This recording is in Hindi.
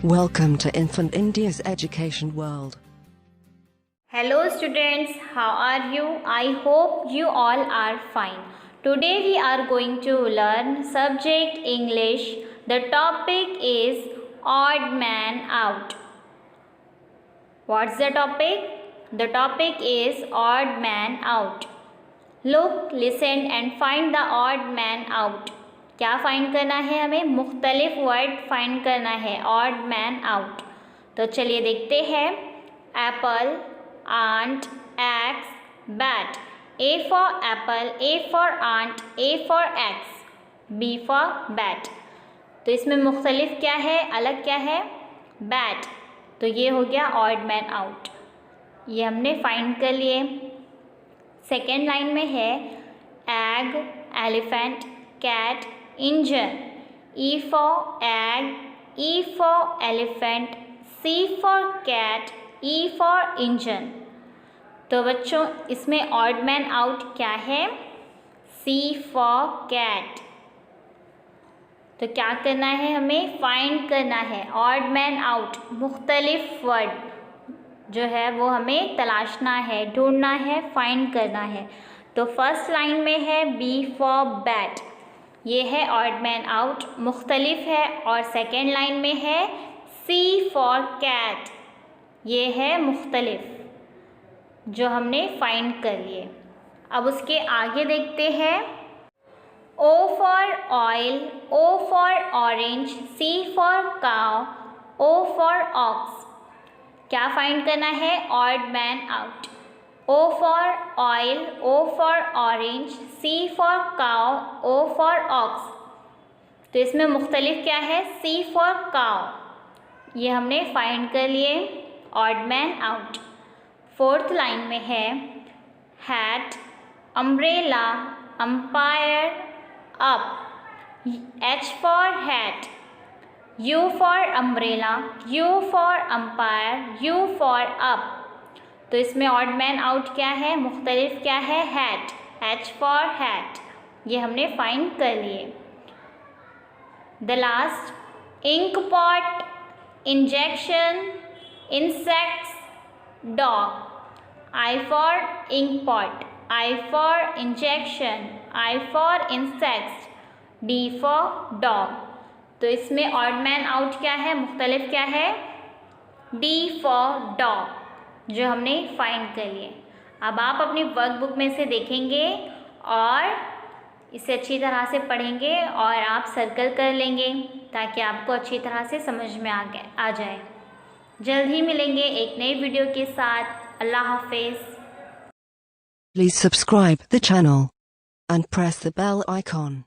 Welcome to Infant India's Education World. Hello students, how are you? I hope you all are fine. Today we are going to learn subject English. The topic is odd man out. What's the topic? The topic is odd man out. Look, listen and find the odd man out. क्या फाइंड करना है हमें? मुख्तलिफ वर्ड फाइंड करना है ऑड मैन आउट. तो चलिए देखते हैं. Apple, ant, axe, bat. A for apple, a for ant, a for axe, b for bat. तो इसमें मुख्तलिफ क्या है, अलग क्या है? बैट. तो ये हो गया ऑड मैन आउट. ये हमने फाइंड कर लिए. सेकेंड लाइन में है egg, elephant, cat, engine. E for egg, e for elephant, c for cat, e for engine. तो बच्चों इसमें ऑड मैन आउट क्या है? C for cat. तो क्या करना है हमें? फाइंड करना है ऑड मैन आउट. मुख्तलिफ वर्ड जो है वो हमें तलाशना है, ढूंढना है, फाइंड करना है. तो फर्स्ट लाइन में है बी फॉर बैट. ये है ऑड मैन आउट, मुख्तलिफ है. और सेकेंड लाइन में है सी फॉर कैट. ये है मुख्तलिफ जो हमने फाइंड कर लिए. अब उसके आगे देखते हैं. O for oil, o for orange, c for cow, o for ox. क्या फाइंड करना है? Odd man out. O for oil, O for orange, C for cow, O for ox. तो इसमें मुख्तलिफ क्या है? C for cow. ये हमने फाइंड कर लिए. Odd man out. Fourth line में है hat, umbrella, umpire, up. H for hat, U for umbrella, U for umpire, U for up. तो इसमें ऑड मैन आउट क्या है? मुख्तलिफ क्या है? हैट. H for hat. ये हमने फाइंड कर लिए. The last ink pot, injection, insects, dog. I for ink pot, I for injection, I for insects, D for dog. तो इसमें ऑड मैन आउट क्या है? मुख्तलिफ क्या है? D फॉर डॉग जो हमने फाइंड कर लिए. अब आप अपनी वर्कबुक में से देखेंगे और इसे अच्छी तरह से पढ़ेंगे और आप सर्कल कर लेंगे ताकि आपको अच्छी तरह से समझ में आ जाए. जल्द ही मिलेंगे एक नई वीडियो के साथ. अल्लाह हाफिज़. Please subscribe the channel and press the bell icon.